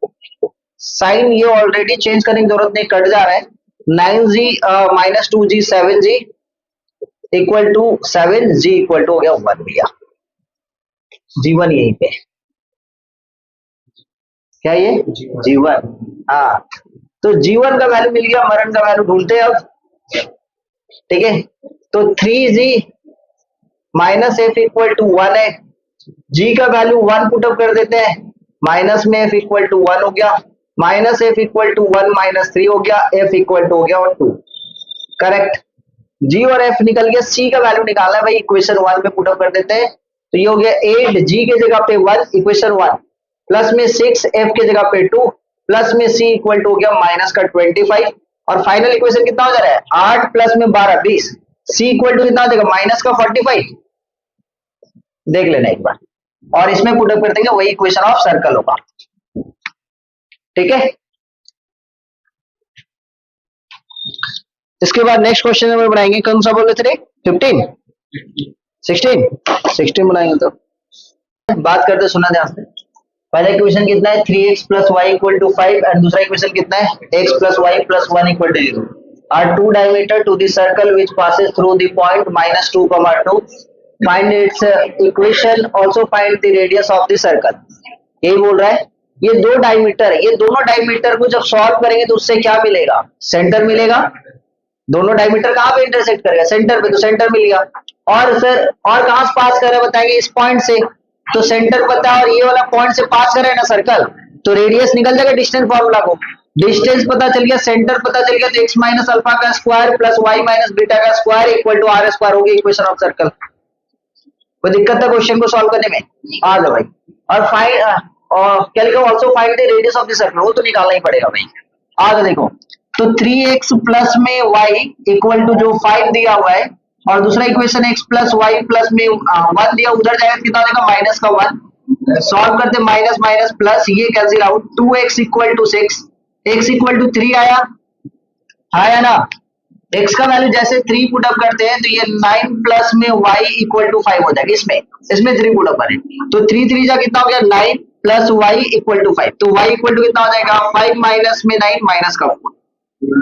साइन ये ऑलरेडी चेंज करने की जरूरत नहीं, कट जा रहा है, 9g minus 2g 7g equal to 7g equal to हो गया 1 भैया, g1 यहीं पे क्या ये g1, हाँ तो g1 का वैल्यू मिल गया, मरण का वैल्यू ढूंढते हैं अब, ठीक है। तो 3g minus f equal to 1 है, g का वैल्यू 1 पुटअप कर देते हैं, माइनस में f इक्वल टू 1 हो गया, minus f equal to 1 minus 3 हो गया, एफ इक्वल टू हो गया और 2। करेक्ट। जी और एफ निकल गया, सी का वैल्यू निकालना है भाई, इक्वेशन 1 में पुट अप कर देते हैं। तो ये हो गया 8 जी के जगह पे 1 इक्वेशन 1 प्लस में 6 एफ के जगह पे 2 प्लस में सी इक्वल टू हो गया माइनस का 25 और फाइनल इक्वेशन कितना हो जा रहा है 8 प्लस में 12 20 सी इक्वल टू कितना हो जाएगा माइनस का 45। देख लेना एक बार और इसमें पुट अप कर देंगे, वही इक्वेशन ऑफ सर्कल होगा। ठीक है। इसके बाद नेक्स्ट क्वेश्चन नंबर बनाएंगे, कौन सा बोले थे 15 16 बनाएंगे। तो बात करते सुना ध्यान से। पहला इक्वेशन कितना है 3x plus y equal to 5 and दूसरा इक्वेशन कितना है x plus y plus 1 equal to 0 are two diameter to the circle which passes through the point -2, 2 find its equation also find the radius of the circle. यही बोल रहा है, ये दो diameter है, ये दोनों डायमीटर को जब सॉल्व करेंगे तो उससे क्या मिलेगा सेंटर मिलेगा। दोनों डायमीटर कहां पे इंटरसेक्ट करेगा सेंटर पे, तो सेंटर मिल गया। और सर और कहां से पास कर रहा है बताएंगे इस पॉइंट से, तो सेंटर पता है और ये वाला पॉइंट से पास कर रहा है ना सर्कल, तो रेडियस निकल जाएगा डिस्टेंस फॉर्मूला को। डिस्टेंस पता चल गया, सेंटर पता चल गया, तो x माइनस अल्फा का square plus y minus beta का square equal to R square होगी इक्वेशन ऑफ सर्कल। कोई दिक्कत है क्वेश्चन को सॉल्व करने में? आ जाओ भाई। और फाइंड क्या लिखा also find the radius of the circle, वो तो निकालना ही पड़ेगा भाई। आ जाओ देखो, तो 3x प्लस में y इक्वल टू जो 5 दिया हुआ है और दूसरा equation x plus y plus में 1 दिया, उधर जाएगा कितना देगा माइनस का 1। सॉल्व करते माइनस माइनस प्लस, ये cancel out, 2x equal to 6 x equal to 3 आया ना। x का वैल्यू जैसे 3 पुट अप करते हैं तो ये 9 प्लस में y इक्वल टू 5 हो जाएगा। इसमें 3 पुट अप करें तो 3 3 जा कितना हो गया 9 प्लस y इक्वल टू 5, तो y इक्वल टू कितना हो जाएगा 5 माइनस में 9 माइनस का 4।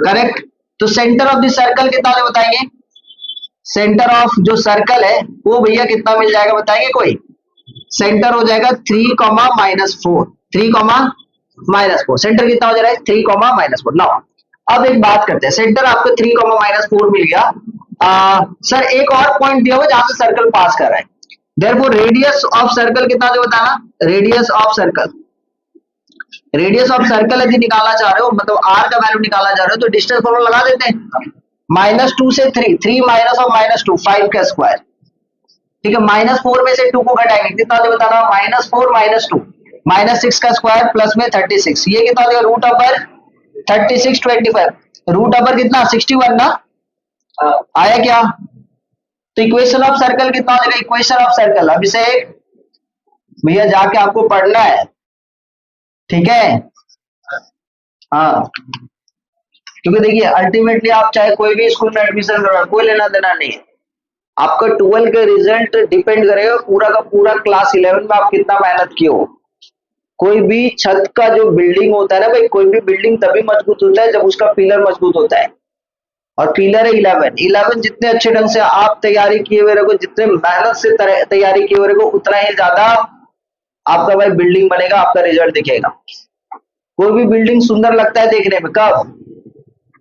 करेक्ट। तो सेंटर ऑफ द सर्कल कितना हो बताएंगे, सेंटर ऑफ जो सर्कल है वो भैया कितना मिल जाएगा बताएंगे कोई, सेंटर हो जाएगा 3, -4 3, -4 सेंटर कितना हो जा रहा है 3, -4। नाउ अब एक बात करते हैं, सेंटर आपको 3, -4 मिल गया। सर एक और पॉइंट दिया हुआ जहां से सर्कल पास कर रहा है, देयरफॉर रेडियस ऑफ सर्कल कितना जो बताना, रेडियस ऑफ सर्कल यदि निकालना चाह रहे हो मतलब r का वैल्यू निकालना चाह रहे हो तो डिस्टेंस फॉर्मूला लगा देते हैं, -2 से 3 माइनस ऑफ -2 5 का स्क्वायर। ठीक है, -4 में से 2 को घटाएंगे कितना हो बताना, -4 -2 -6 का स्क्वायर प्लस में 36, ये कितना हो जाएगा रूट अपर 36 25 रूट अपर कितना 61 ना आया क्या। तो इक्वेशन ऑफ सर्कल कितना हो जाएगा, इक्वेशन ऑफ सर्कल अब इसे भैया जाके आपको पढ़ना है। ठीक है, हाँ, क्योंकि देखिए अल्टीमेटली आप चाहे कोई भी स्कूल में एडमिशन करो कोई लेना देना नहीं है, आपका 12 का रिजल्ट डिपेंड करेगा पूरा का पूरा क्लास 11 में आप कितना मेहनत किए हो। कोई भी छत का जो बिल्डिंग होता है ना भाई, कोई भी बिल्डिंग तभी मजबूत होता है जब उसका पिलर मजबूत होता है, और पिलर है 11 जितने अच्छे ढंग से आप तैयारी किए हुए रहो, जितने मेहनत से तैयारी किए हुए रहो, उतना ही ज्यादा आपका भाई बिल्डिंग बनेगा, आपका रिजल्ट दिखेगा। कोई भी बिल्डिंग सुंदर लगता है देखने में कब,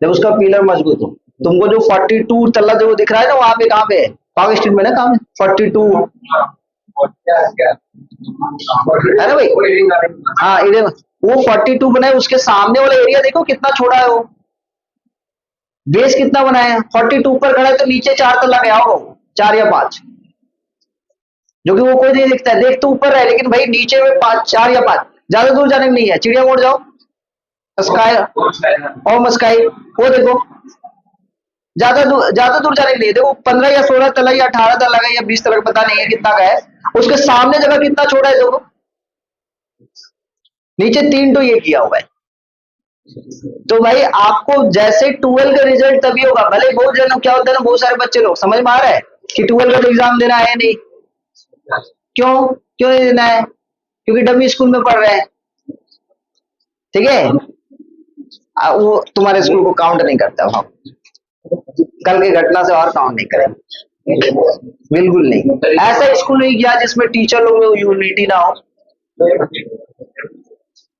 जब उसका पिलर मजबूत हो। तुमको जो 42 तल्ला जो दिख रहा है ना वहां पे कहाँ पे है, पावर स्ट्रीट में ना, कहाँ में 42 है ना भाई, हाँ वो 42 बना है, उसके सामने वाला एरिया देखो कितना छोड़ा है, वो बेस कितना बनाया है 42 ऊपर खड़ा है तो नीचे 4 तल्ला गया होगा, 4 या 5, जो कि वो कोई नहीं दिखता है, देख तो ऊपर है लेकिन भाई नीचे में 4 या 5, ज्यादा दूर जाने में नहीं है। चिड़िया मोड़ जाओ स्काई और मस्काई, वो देखो ज्यादा दूर जाने के लिए देखो 15 या 16 तला या 18 तला का या 20 तला पता नहीं है कितना का है, उसके सामने जगह कितना छोड़ा है देखो, नीचे 3 तो ये किया हुआ है। तो भाई आपको जैसे 12 का रिजल्ट तभी होगा, भले बहुत जन क्या होता है ना, बहुत सारे बच्चे लोग समझ में आ रहा है कि 12 का एग्जाम देना है नहीं, क्यों नहीं देना है, क्योंकि डमी स्कूल में पढ़ रहे हैं। ठीक है, वो तुम्हारे स्कूल को काउंट नहीं करता, हाँ कल की घटना से और काउंट नहीं करेंगे, बिल्कुल नहीं। ऐसा स्कूल नहीं किया जिसमें टीचर लोग में यूनिटी ना हो,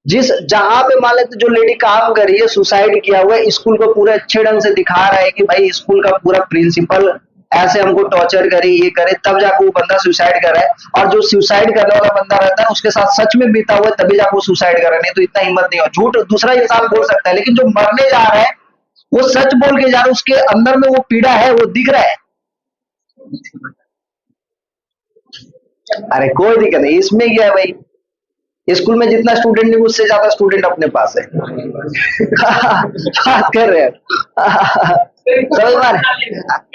जहां पे मान लेते जो लेडी काम कर रही है सुसाइड किया हुआ है, स्कूल को पूरे अच्छे ढंग से दिखा रहा है कि भाई स्कूल का पूरा प्रिंसिपल ऐसे हमको टॉर्चर करे, ये करे, तब जाके वो बंदा सुसाइड कर रहा है। और जो सुसाइड करने वाला बंदा रहता है उसके साथ सच में बीता हुआ है, तभी जाके वो सुसाइड कर रहा है, नहीं तो इतना हिम्मत नहीं हो। झूठ दूसरा इंसान बोल सकता है, लेकिन जो मरने जा रहा है वो सच बोल के जा रहा है, उसके अंदर में वो पीड़ा है, वो दिख रहा है। अरे कोई दिक्कत नहीं, इसमें क्या है भाई, स्कूल में जितना स्टूडेंट नहीं उससे ज्यादा स्टूडेंट अपने पास है। बात कर रहे हैं। समझ में आ रहा है?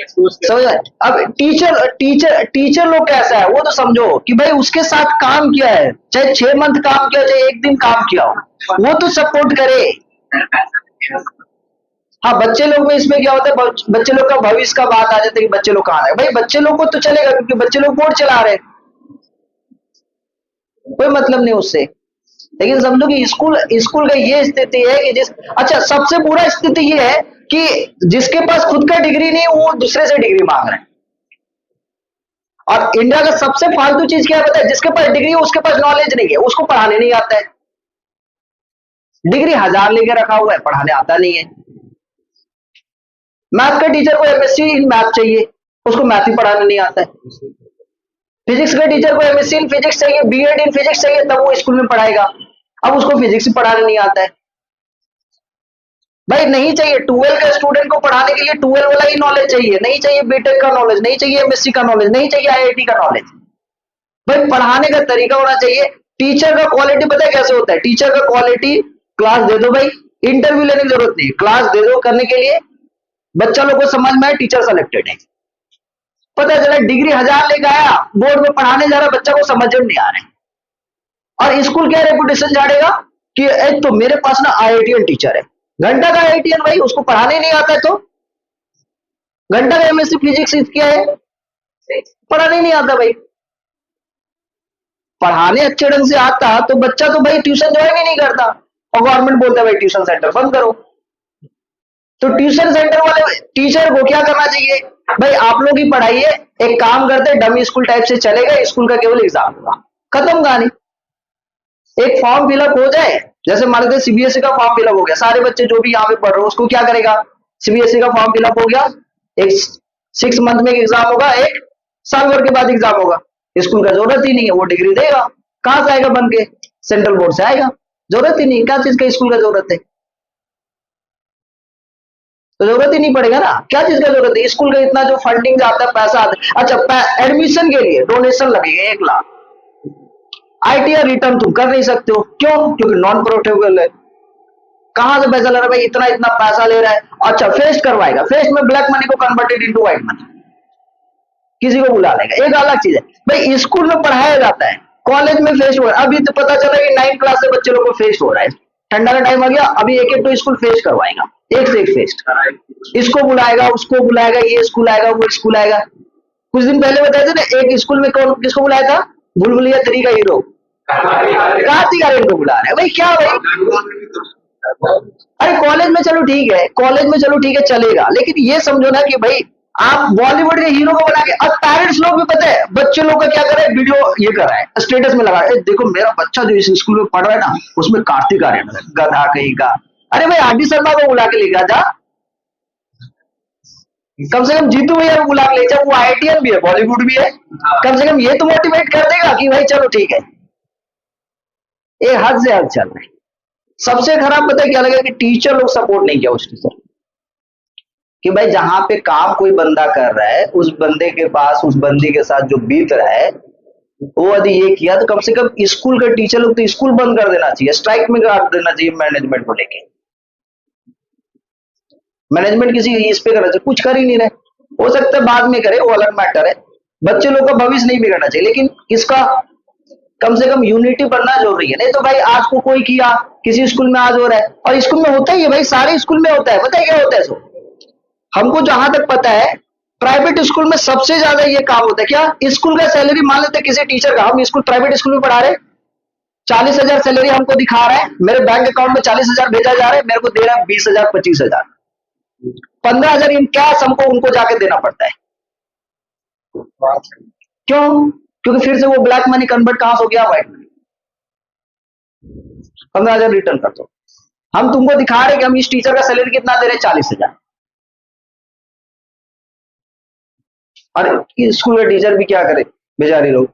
समझ में? अब टीचर लोग कैसा है वो तो समझो, कि भाई उसके साथ काम किया है, चाहे 6 मंथ काम किया, चाहे एक दिन काम किया हो, वो तो सपोर्ट करे। हाँ, बच्चे लोग में इसमें क्या होता है, बच्चे लोग का भविष्य का बात आ जाता है कि बच्चे लोग कहाँ है। भाई बच्चे लोग को तो चलेगा, क्योंकि बच्चे लोग बोर्ड चला रहे हैं, कोई मतलब नहीं उससे। लेकिन समझो कि स्कूल स्कूल का ये स्थिति है कि जिस अच्छा, सबसे बुरा स्थिति ये है कि जिसके पास खुद का डिग्री नहीं है वो दूसरे से डिग्री मांग रहे हैं। और इंडिया का सबसे फालतू चीज क्या है पता है, जिसके पास डिग्री है उसके पास नॉलेज नहीं है, उसको पढ़ाने नहीं आता है। डिग्री 1000 लेके रखा हुआ है, पढ़ाने आता नहीं है। मैथ का टीचर को एमएससी इन मैथ चाहिए, उसको मैथ ही पढ़ाने नहीं आता है। फिजिक्स का टीचर को एमएससी इन फिजिक्स चाहिए, बीएड इन फिजिक्स चाहिए, तब वो स्कूल में पढ़ाएगा। अब उसको फिजिक्स ही पढ़ाने नहीं आता है। भाई नहीं चाहिए, 12 का स्टूडेंट को पढ़ाने के लिए 12 वाला ही नॉलेज चाहिए, नहीं चाहिए बीटेक का नॉलेज, नहीं चाहिए एमएससी का नॉलेज, नहीं चाहिए आईआईटी का नॉलेज। भाई पढ़ाने का तरीका होना चाहिए। टीचर का क्वालिटी पता है कैसे होता है? टीचर का क्वालिटी, क्लास दे दो भाई, इंटरव्यू लेने की जरूरत नहीं, क्लास दे दो करने के लिए, बच्चा लोग को समझ में आए, टीचर सेलेक्टेड है। पता चला डिग्री 1000 लेके आया, बोर्ड में पढ़ाने जा रहा, बच्चा को समझ में नहीं आ रहा है। और स्कूल क्या रेपुटेशन झाड़ेगा कि एक तो मेरे पास ना आईआईटीएन टीचर है, घंटा का आईआईटीएन, भाई उसको पढ़ाने नहीं आता है, तो घंटा का एमएससी फिजिक्स किया है, पढ़ाने नहीं आता भाई। पढ़ाने अच्छे ढंग से आता तो बच्चा तो भाई ट्यूशन ज्वाइन ही नहीं करता। और गवर्नमेंट बोलता है भाई ट्यूशन सेंटर बंद करो। तो ट्यूशन सेंटर वाले टीचर को क्या करना चाहिए? भाई आप लोग ही पढ़ाइए, एक काम करते डमी स्कूल टाइप से चलेगा, स्कूल का केवल एग्जाम होगा, खत्म कहानी। एक फॉर्म फिलअप हो जाए, जैसे मान लेते सीबीएसई का फॉर्म फिलअप हो गया, सारे बच्चे जो भी यहाँ पे पढ़ रहे हो उसको क्या करेगा, सीबीएसई का फॉर्म फिलअप हो गया, एक 6 मंथ में एक एग्जाम होगा, एक साल भर के बाद एग्जाम होगा, स्कूल का जरूरत ही नहीं है, वो डिग्री देगा। कहां से आएगा बन के? सेंट्रल बोर्ड से आएगा। जरूरत ही नहीं, क्या चीज का स्कूल का जरूरत है? तो जरूरत ही नहीं पड़ेगा ना, क्या चीज का जरूरत है? स्कूल का इतना जो फंडिंग जाता है, पैसा आता है, अच्छा एडमिशन के लिए डोनेशन लगेगा 1 लाख, आईटीआर रिटर्न तुम कर नहीं सकते हो, क्यों? क्योंकि नॉन प्रोफिटेबल है। कहां से पैसा ले रहा है भाई, इतना इतना पैसा ले रहा है। अच्छा फेस्ट करवाएगा, फेस्ट में ब्लैक मनी को कन्वर्टेड इनटू व्हाइट मनी, किसी को बुला लेगा, एक अलग चीज है। भाई स्कूल में पढ़ाया जाता है, कॉलेज में फेस्ट हो रहा है। अभी तो पता चला कि 9 क्लास से बच्चे लोग को फेस्ट हो रहा है, ठंडा का टाइम आ गया, अभी एक एक तो स्कूल फेस्ट करवाएगा, एक से एक फेस्ट, इसको बुलाएगा, उसको बुलाएगा, ये स्कूल आएगा, वो स्कूल आएगा। कुछ दिन पहले बताए थे ना, एक स्कूल में कौन किसको बुलाया था? भूलभुलैया 3 का हीरो कार्तिक आर्यन को बुला रहे हैं। भाई क्या भाई, अरे कॉलेज में चलो ठीक है, कॉलेज में चलो ठीक है चलेगा, लेकिन ये समझो ना कि भाई आप बॉलीवुड के हीरो को बना के, अब पेरेंट्स लोग भी पता है बच्चे लोग का क्या कर रहे हैं, वीडियो ये कर रहा है, स्टेटस में लगा रहा है, देखो मेरा बच्चा जो इस स्कूल में पढ़ रहा है ना, उसमें कार्तिक आर्यन है, गधा कहीं का। अरे भाई आर डी शर्मा को बुला के लेकर जा, कम से कम जीतू भैया को बुला के ले जा, वो आईआईटीएन भी है, बॉलीवुड भी है, कम से कम ये तो मोटिवेट कर देगा कि भाई चलो ठीक है। ये हद से हद चल रहा है। सबसे खराब पता है क्या लगा, कि टीचर लोग सपोर्ट नहीं किया उस टीचर, कि भाई जहां पे काम कोई बंदा कर रहा है, उस बंदे के पास, उस बंदी के साथ जो बीत रहा है, वो यदि ये किया तो कम से कम स्कूल का टीचर लोग तो स्कूल बंद कर देना चाहिए, स्ट्राइक में कर देना चाहिए मैनेजमेंट को लेके। मैनेजमेंट किसी इस पे करना चाहिए, कुछ कर ही नहीं रहे। हो सकता है बाद में करे, वो अलग मैटर है, बच्चे लोग का भविष्य नहीं बिगड़ना चाहिए, लेकिन इसका कम से कम यूनिटी बनना जरूरी है। नहीं तो भाई आज को कोई किया, किसी स्कूल में आज हो रहा है, और स्कूल में होता ही है भाई, सारे स्कूल में होता है, पता है क्या होता है? सो हमको जहां तक पता है, प्राइवेट स्कूल में सबसे ज्यादा ये काम होता है, क्या स्कूल का सैलरी, मान लेते किसी टीचर का, हम स्कूल प्राइवेट स्कूल में पढ़ा रहे, 40,000 सैलरी हमको दिखा रहा है, मेरे बैंक अकाउंट में 40,000 भेजा जा रहा है, मेरे को दे रहा है 20,000, 25,000, 15,000 इन कैश हमको उनको जाके देना पड़ता है। क्यों? क्योंकि फिर से वो ब्लैक मनी कन्वर्ट कहां से हो गया, व्हाइट मनी। 15,000 रिटर्न कर दो, हम तुमको दिखा रहे कि हम इस टीचर का सैलरी कितना दे रहे, 40,000। और स्कूल का टीचर भी क्या करे बेचारे लोग,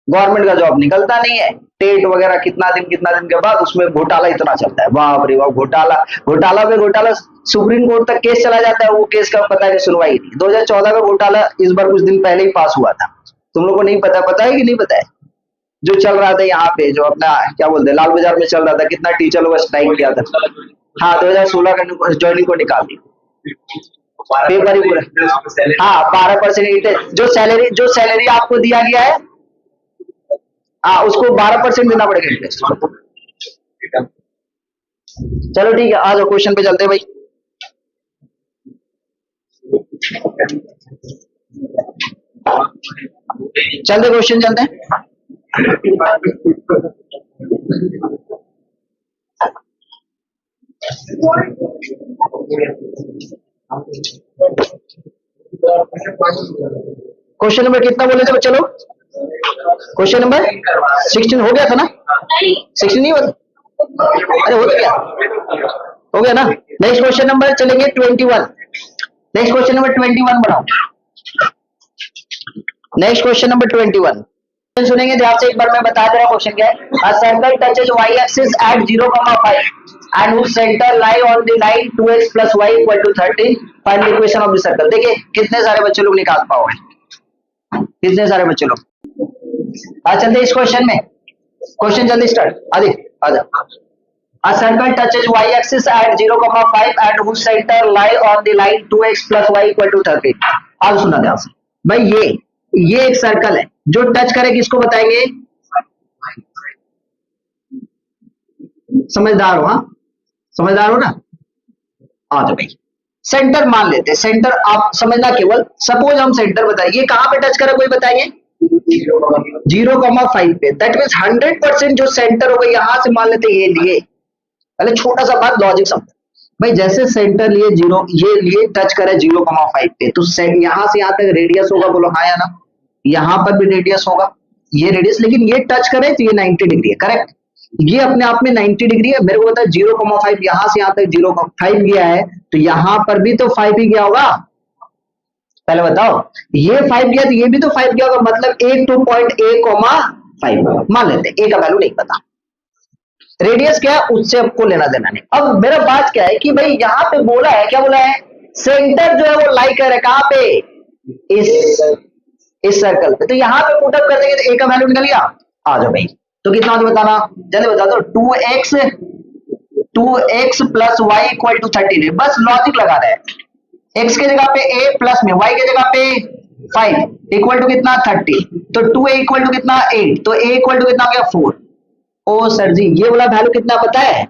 गवर्नमेंट का जॉब निकलता नहीं है, टेट वगैरह कितना दिन के बाद उसमें घोटाला इतना चलता है, बाप रे बाप, घोटाला घोटाला पे घोटाला, सुप्रीम कोर्ट तक केस चला जाता है, वो केस का पता नहीं, सुनवाई नहीं। 2014 का घोटाला इस बार कुछ दिन पहले ही पास हुआ था, तुम लोग को नहीं पता, पता है कि नहीं पता है? जो चल रहा था यहाँ पे, जो अपना क्या बोलते हैं लाल बाजार में चल रहा था, कितना टीचर लोग स्ट्राइक किया था। हाँ 2016 का ज्वाइनिंग को निकाल दी, पेपर ही पूरा। हाँ 12% जो सैलरी आपको दिया गया है, हाँ उसको 12% देना पड़ेगा इंटरेस्ट। चलो ठीक है, आ जाओ क्वेश्चन पे चलते हैं भाई। चलते क्वेश्चन चलते हैं। क्वेश्चन नंबर कितना बोले थे चलो, क्वेश्चन नंबर 16 हो गया था ना? 16 नहीं होता, अरे हो गया, हो गया ना। नेक्स्ट क्वेश्चन नंबर चलेंगे 21। नेक्स्ट क्वेश्चन नंबर 21 बनाओ। नेक्स्ट क्वेश्चन नंबर 21 सुनेंगे ध्यान से, एक बार मैं बता दे रहा हूँ क्वेश्चन क्या है। A circle touches y axis at 0,5 and whose center lie on the line 2x plus y equal to 30. Find the equation of the circle। देखिए कितने सारे बच्चे लोग निकाल पाओगे, कितने सारे बच्चे लोग। आज चलते इस क्वेश्चन में, क्वेश्चन जल्दी स्टार्ट। आदि आजा। A circle touches y axis at 0,5 and whose center lie on the line 2x plus y equal to 30। आज सुना ध्यान से भाई, ये एक सर्कल है जो टच करे किसको बताएंगे, समझदार हो, हाँ समझदार हो ना। आ जाओ भाई, सेंटर मान लेते हैं, सेंटर आप समझना, केवल सपोज हम सेंटर बताएं, ये कहां पे टच करे कोई बताएंगे, 0,5 पे, दैट मीन्स 100% जो सेंटर होगा यहां से मान लेते ये लिए, पहले छोटा सा बात लॉजिक समझ भाई, जैसे सेंटर लिए 0, ये लिए टच करे 0,5 पे, तो यहां से यहां तक रेडियस होगा, बोलो हाँ या ना, यहां पर भी रेडियस होगा, ये रेडियस, लेकिन ये टच करे तो ये 90 डिग्री है, करेक्ट, ये अपने आप में 90 डिग्री है। मेरे को पता है 0,5 यहां से यहां तक 0,5 गया है, तो यहां पर भी तो 5 ही गया होगा, पहले बताओ, ये 5 गया तो ये भी तो 5 गया होगा, मतलब एक 2.a,5 मान लेते हैं, ए का वैल्यू नहीं पता, रेडियस क्या है उससे आपको लेना देना नहीं। अब मेरा बात क्या है कि भाई यहाँ पे बोला है, क्या बोला है, सेंटर जो है वो लाई कर है कहां पे, इस सर्कल पे, तो यहाँ पे पुट अप कर देंगे तो ए का वैल्यू निकल गया। आ जाओ भाई, तो कितना होता बताना, जल्दी बता दो। 2x plus y equal to 30, बस लॉजिक लगा रहे हैं, x के जगह पे a प्लस में y के जगह पे 5 इक्वल टू कितना 30, तो 2a इक्वल टू कितना 8, तो a इक्वल टू कितना हो गया 4। ओ सर जी ये वाला वैल्यू कितना पता है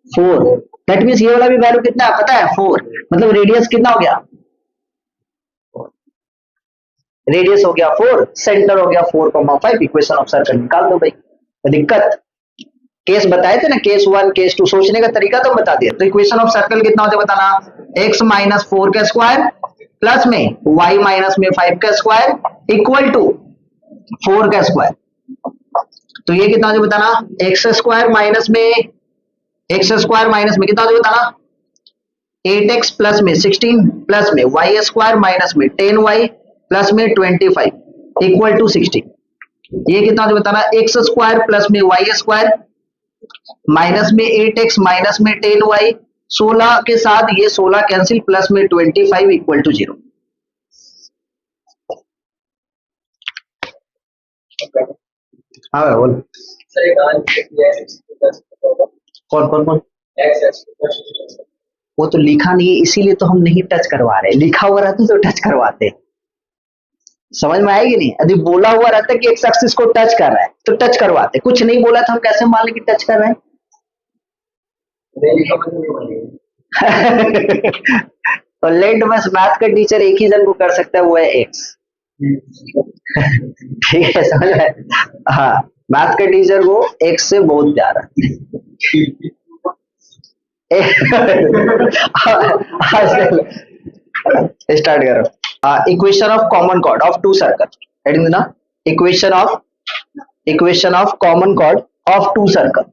4, दैट मींस ये वाला भी वैल्यू कितना पता है 4, मतलब रेडियस कितना हो गया, रेडियस हो गया 4, सेंटर हो गया 4,5, इक्वेशन ऑफ सर्कल निकाल दो भाई। तो दिक्कत केस बताए थे ना, केस 1 केस 2, सोचने का तरीका तो बता दिया। तो इक्वेशन ऑफ सर्कल कितना होता है बताना, x माइनस 4 का स्क्वायर प्लस में y माइनस में 5 का स्क्वायर इक्वल टू 4 का स्क्वायर, तो ये कितना हो बताना, एक्स स्क्वायर माइनस में कितना हो बताना, 8x प्लस में 16 प्लस में y स्क्वायर माइनस में 10y प्लस में 25 इक्वल टू 16। ये कितना हो बताना, एक्स स्क्वायर प्लस में y स्क्वायर माइनस में 8x माइनस में 10y, 16 के साथ ये 16 कैंसिल, प्लस में 25 इक्वल टू 0। हाँ बोल, कौन कौन कौन, वो तो लिखा नहीं है इसीलिए तो हम नहीं टच करवा रहे, लिखा हुआ रहता तो टच करवाते, समझ में आएगी नहीं, यदि बोला हुआ रहता कि एक्स एक्सिस को टच कर रहा है तो टच करवाते, कुछ नहीं बोला था हम कैसे मान लें कि टच कर रहे हैं। और लेट बस मैथ का टीचर एक ही जन को कर सकता है, वो है एक्स। ठीक है समझ में, हाँ मैथ के टीचर को एक्स से बहुत प्यार है। स्टार्ट करो। Equation of common chord of two circle, heading देना, equation of common chord of two circle.